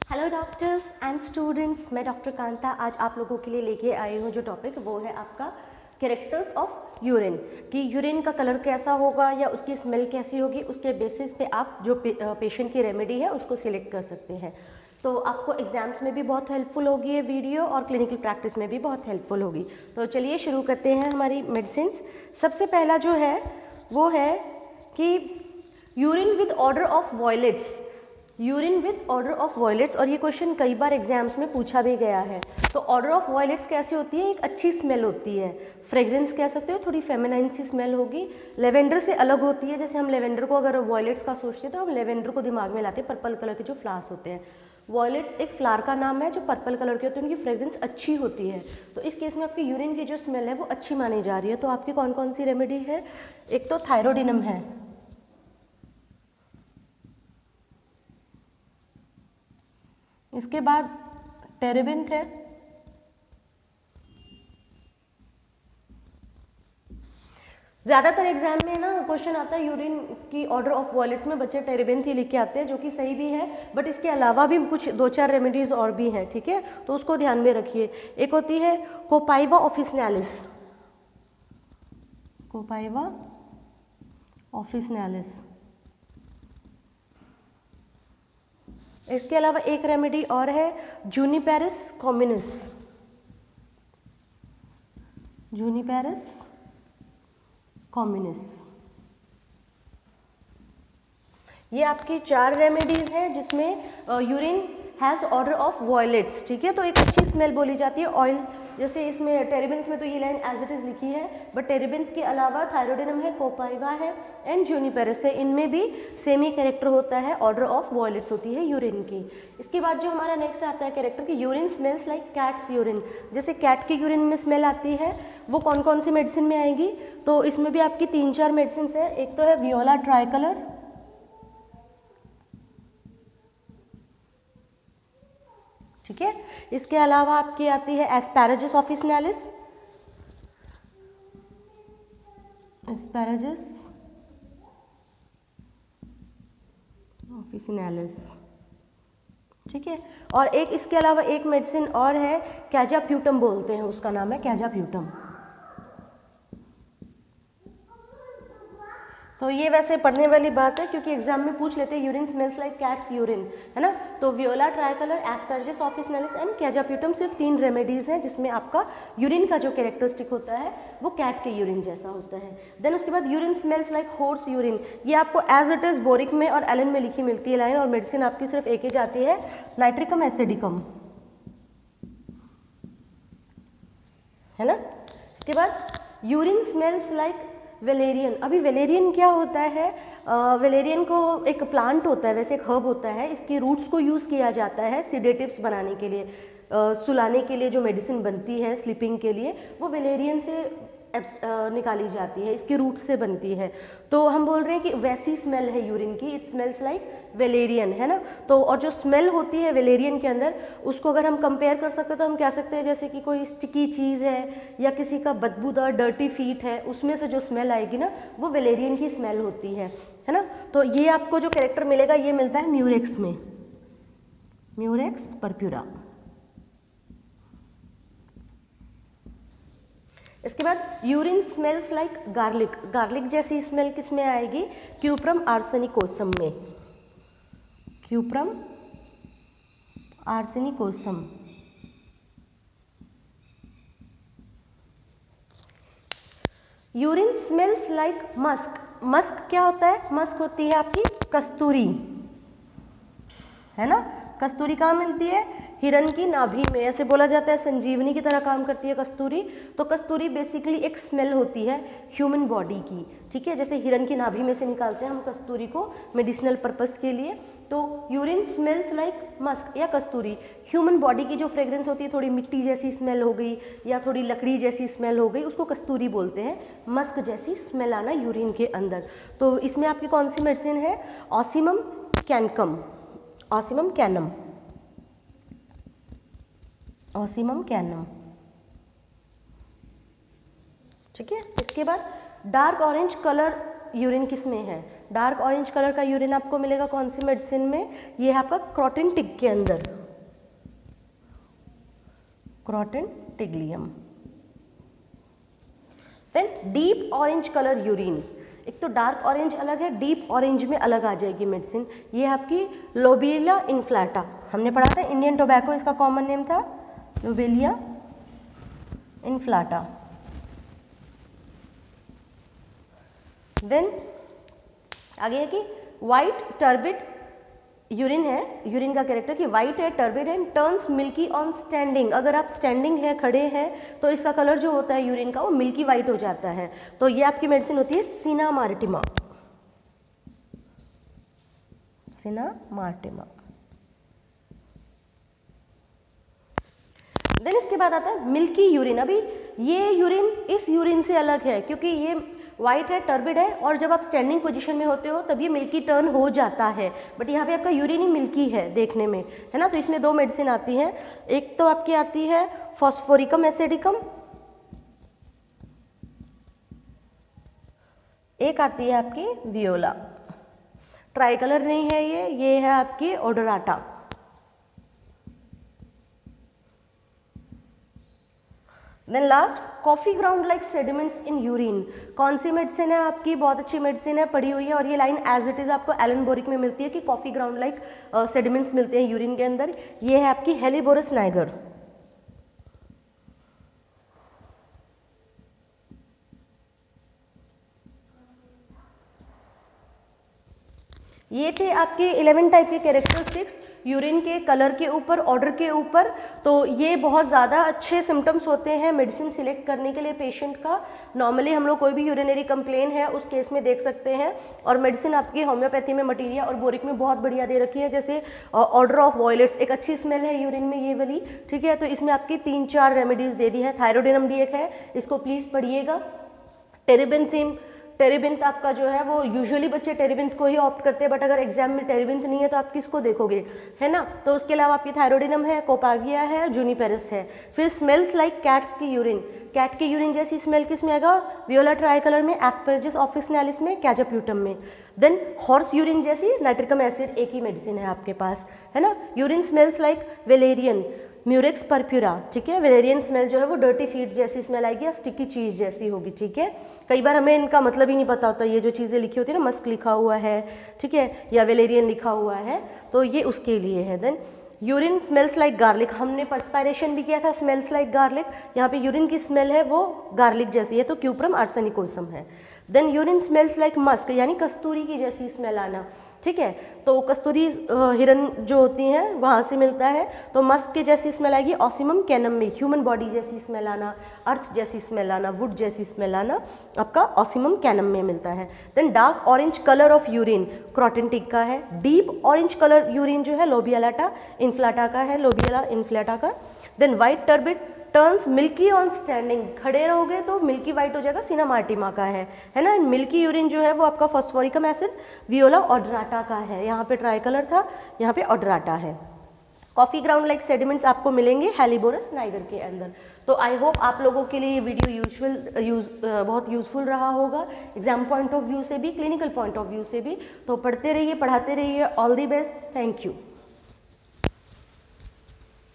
Hello doctors and students, मैं doctor Kanta आज आप लोगों के लिए लेके आई हूँ। जो टॉपिक वो है आपका कैरेक्टर्स ऑफ यूरिन, कि यूरिन का कलर कैसा होगा या उसकी स्मेल कैसी होगी, उसके बेसिस पे आप जो पेशेंट की रेमेडी है उसको सिलेक्ट कर सकते हैं। तो आपको एग्जाम्स में भी बहुत हेल्पफुल होगी ये वीडियो और क्लिनिकल प्रैक्टिस में भी बहुत हेल्पफुल होगी। तो चलिए शुरू करते हैं हमारी मेडिसिन्स। सबसे पहला जो है वो है कि urine with order of violates, urine with order of violates. और ये क्वेश्चन कई बार एग्जाम्स में पूछा भी गया है। तो ऑर्डर ऑफ वॉयलेट्स कैसी होती है? एक अच्छी स्मेल होती है, फ्रेग्रेंस कह सकते हो, थोड़ी फेमिनाइन सी स्मेल होगी, लेवेंडर से अलग होती है। जैसे हम लेवेंडर को अगर वॉयलेट्स का सोचते हैं तो हम लेवेंडर को दिमाग में लाते हैं, पर्पल कलर के जो फ्लावर्स होते हैं। वॉयलेट्स एक फ्लावर का नाम है जो पर्पल कलर के होते हैं, उनकी फ्रेग्रेंस अच्छी होती है। तो इस केस में आपकी यूरिन की जो स्मेल है वो अच्छी मानी जा रही है। तो आपकी कौन कौन सी रेमेडी है? एक तो थायरोडिनम है, इसके बाद टेरेबिंथ है, ज़्यादातर एग्जाम में ना क्वेश्चन आता है यूरिन की ऑर्डर ऑफ वॉयलेट्स में बच्चे टेरेबिंथ ही लिख के आते हैं, जो कि सही भी है, बट इसके अलावा भी कुछ दो चार रेमेडीज और भी हैं, ठीक है, तो उसको ध्यान में रखिए। एक होती है कोपाइवा ऑफिसनालिस, कोपाइवा ऑफिसनालिस। इसके अलावा एक रेमेडी और है जूनिपेरस कॉम्युनिस, जूनिपेरस कॉम्युनिस। ये आपकी 4 रेमेडीज हैं जिसमें urine has order of violates, ठीक है। तो एक अच्छी स्मेल बोली जाती है। ऑयल जैसे इसमें टेरेबिंथ में तो ये लाइन एज इट इज़ लिखी है, बट टेरेबिंथ के अलावा थायरोडिनम है, कोपाइवा है एंड जूनिपेरस है, इनमें भी सेम ही कैरेक्टर होता है, ऑर्डर ऑफ वॉयलेट्स होती है यूरिन की। इसके बाद जो हमारा नेक्स्ट आता है कैरेक्टर की urine smells like cat's urine. जैसे कैट की यूरिन में स्मेल आती है, वो कौन कौन सी मेडिसिन में आएगी? तो इसमें भी आपकी 3-4 मेडिसिन है। एक तो है वियोला ट्राइकलर, ठीक है। इसके अलावा आपकी आती है एस्पैरागस ऑफिसनालिस, एस्पैरागस ऑफिसनालिस, ठीक है। और एक इसके अलावा एक मेडिसिन और है, कैजाप्यूटम बोलते हैं, उसका नाम है कैजाप्यूटम। तो ये वैसे पढ़ने वाली बात है क्योंकि एग्जाम में पूछ लेते हैं urine smells like cat's urine, है ना। तो viola tricolor, asparagus officinalis and cajuputum सिर्फ 3 रेमेडीज हैं जिसमें आपका यूरिन का जो कैरेक्टरिस्टिक होता है वो कैट के यूरिन जैसा होता है। देन उसके बाद urine smells like horse urine, ये आपको एज इट इज बोरिक में और एलन में लिखी मिलती है लाइन, और मेडिसिन आपकी सिर्फ एक ही जाती है, नाइट्रिकम एसिडिकम, है ना। इसके बाद यूरिन स्मेल्स लाइक वेलेरियन। अभी वेलेरियन क्या होता है? वेलेरियन को एक प्लांट होता है, वैसे एक हर्ब होता है, इसकी रूट्स को यूज़ किया जाता है सिडेटिव्स बनाने के लिए, सुलाने के लिए जो मेडिसिन बनती है स्लीपिंग के लिए, वो वेलेरियन से निकाली जाती है, इसकी रूट से बनती है। तो हम बोल रहे हैं कि वैसी स्मेल है यूरिन की, इट स्मेल्स लाइक वेलेरियन, है ना। तो और जो स्मेल होती है वेलेरियन के अंदर, उसको अगर हम कंपेयर कर सकते हैं तो हम कह सकते हैं जैसे कि कोई स्टिकी चीज़ है या किसी का बदबूदार डर्टी फीट है, उसमें से जो स्मेल आएगी ना वो वेलेरियन की स्मेल होती है ना। तो ये आपको जो कैरेक्टर मिलेगा ये मिलता है म्यूरेक्स में, म्यूरेक्स पर्प्यूरा। इसके बाद urine smells like garlic, garlic जैसी स्मेल किस में आएगी? क्यूप्रम आर्सेनिकोसम में, cuprum arsenicosum. Urine smells like musk, musk क्या होता है? मस्क होती है आपकी कस्तूरी, है ना। कस्तूरी कहाँ मिलती है? हिरन की नाभि में, ऐसे बोला जाता है संजीवनी की तरह काम करती है कस्तूरी। तो कस्तूरी बेसिकली एक स्मेल होती है ह्यूमन बॉडी की, ठीक है। जैसे हिरन की नाभि में से निकालते हैं हम कस्तूरी को मेडिसिनल पर्पस के लिए। तो यूरिन स्मेल्स लाइक मस्क या कस्तूरी, ह्यूमन बॉडी की जो फ्रेग्रेंस होती है, थोड़ी मिट्टी जैसी स्मेल हो गई या थोड़ी लकड़ी जैसी स्मेल हो गई, उसको कस्तूरी बोलते हैं। मस्क जैसी स्मेल आना यूरिन के अंदर। तो इसमें आपकी कौन सी मेडिसिन है? ऑसिमम कैनकम, ऑसिमम कैनम, ऑसिमम कैनम, ठीक है। इसके बाद डार्क ऑरेंज कलर यूरिन किस में है? डार्क ऑरेंज कलर का यूरिन आपको मिलेगा कौन सी मेडिसिन में? ये है आपका क्रोटिन टिक के अंदर, croton tiglium. Then deep orange colour urine, एक तो डार्क ऑरेंज अलग है, डीप ऑरेंज में अलग आ जाएगी मेडिसिन। ये आपकी लोबेलिया इन्फ्लाटा, हमने पढ़ा था इंडियन टोबैको, इसका कॉमन नेम था लोबेलिया इन्फ्लाटा। देन आगे है कि वाइट टर्बिड यूरिन है, यूरिन का कैरेक्टर कि वाइट है, टर्बिड है, टर्न्स मिल्की ऑन स्टैंडिंग। अगर आप स्टैंडिंग है, खड़े हैं, तो इसका कलर जो होता है यूरिन का वो मिल्की वाइट हो जाता है। तो ये आपकी मेडिसिन होती है सिनामार्टिमा, सिनामार्टिमा। देन इसके बाद आता है मिल्की यूरिन। अभी ये यूरिन इस यूरिन से अलग है क्योंकि ये वाइट है, टर्बिड है, और जब आप स्टैंडिंग पोजीशन में होते हो तब ये मिल्की टर्न हो जाता है, बट यहाँ पे आपका यूरिन ही मिल्की है देखने में, है ना। तो इसमें दो मेडिसिन आती हैं, एक तो आपकी आती है फॉस्फोरिकम एसिडिकम, एक आती है आपकी वियोला। ट्राई कलर नहीं है ये है आपकी odorata. Then last coffee ground like sediments in urine. कौन सी मेडिसिन है आपकी, बहुत अच्छी मेडिसिन है, पढ़ी हुई है, और ये लाइन एज इट इज आपको एलन बोरिक में मिलती है कि कॉफी ग्राउंड लाइक सेडिमेंट्स मिलते हैं यूरिन के अंदर। ये है आपकी हेलिबोरस नाइगर। ये थे आपके 11 टाइप के कैरेक्टरिस्टिक्स यूरिन के, कलर के ऊपर, ऑर्डर के ऊपर। तो ये बहुत ज़्यादा अच्छे सिम्टम्स होते हैं मेडिसिन सिलेक्ट करने के लिए पेशेंट का। नॉर्मली हम लोग कोई भी यूरिनरी कंप्लेन है उस केस में देख सकते हैं, और मेडिसिन आपकी होम्योपैथी में मटीरिया और बोरिक में बहुत बढ़िया दे रखी है। जैसे ऑर्डर ऑफ वॉयलेट्स, एक अच्छी स्मेल है यूरिन में ये वाली, ठीक है, तो इसमें आपकी 3-4 रेमेडीज दे दी है। थायरोडिनम भी एक है, इसको प्लीज़ पढ़िएगा। टेरिबेंथिन, टेरिबिंथ आपका जो है वो यूजुअली बच्चे टेरिबिंथ को ही ऑप्ट करते हैं, बट अगर एग्जाम में टेरिबिंथ नहीं है तो आप किसको देखोगे, है ना। तो उसके अलावा आपकी थायरोडिनम है, कोपागिया है, जूनिपेरस है। फिर स्मेल्स लाइक कैट्स की यूरिन, कैट की यूरिन जैसी स्मेल किस में आएगा, वियोला ट्राई कलर में, एस्परजिस ऑफिसिनालिस में, कैजाप्यूटम में। देन हॉर्स यूरिन जैसी नाइट्रिकम एसिड एक ही मेडिसिन है आपके पास, है ना। Urine smells like Valerian, Murex purpura, ठीक है। वेलेरियन स्मेल जो है वो डर्टी फीड जैसी स्मेल आएगी या स्टिकी चीज़ जैसी होगी, ठीक है। कई बार हमें इनका मतलब ही नहीं पता होता, ये जो चीज़ें लिखी होती है ना, मस्क लिखा हुआ है, ठीक है, या वेलेरियन लिखा हुआ है, तो ये उसके लिए है। Then urine smells like garlic, हमने पर्सपायरेशन भी किया था, स्मेल्स लाइक गार्लिक, यहाँ पे यूरिन की स्मेल है वो गार्लिक जैसी है, तो क्यूप्रम आर्सेनिकोसम है। Then urine smells like musk, यानी कस्तूरी की जैसी स्मेल आना, ठीक है। तो कस्तूरी हिरन जो होती हैं वहाँ से मिलता है, तो मस्क के जैसी स्मेल आएगी। ऑसिमम कैनम में ह्यूमन बॉडी जैसी स्मेल आना, अर्थ जैसी स्मेल आना, वुड जैसी स्मेल आना आपका ऑसिमम कैनम में मिलता है। Then dark orange colour of urine croton tig का है। डीप ऑरेंज कलर यूरिन जो है लोबियालाटा इन्फ्लाटा का है, लोबियाला इन्फ्लाटा का। Then white turbid turns milky on standing, खड़े रहोगे तो मिल्की वाइट हो जाएगा, सिनामार्टिमा का है ना। मिल्की यूरिन जो है वो आपका फॉस्फोरिकम एसिड वियोला ओडराटा का है। यहाँ पे ट्राई कलर था, यहाँ पे ओडराटा है। कॉफी ग्राउंड लाइक सेडिमेंट्स आपको मिलेंगे हेलिबोरस नाइगर के अंदर। तो आई होप आप लोगों के लिए ये वीडियो बहुत यूजफुल रहा होगा, एग्जाम पॉइंट ऑफ व्यू से भी, क्लिनिकल पॉइंट ऑफ व्यू से भी। तो पढ़ते रहिए, पढ़ाते रहिए। All the best, thank you.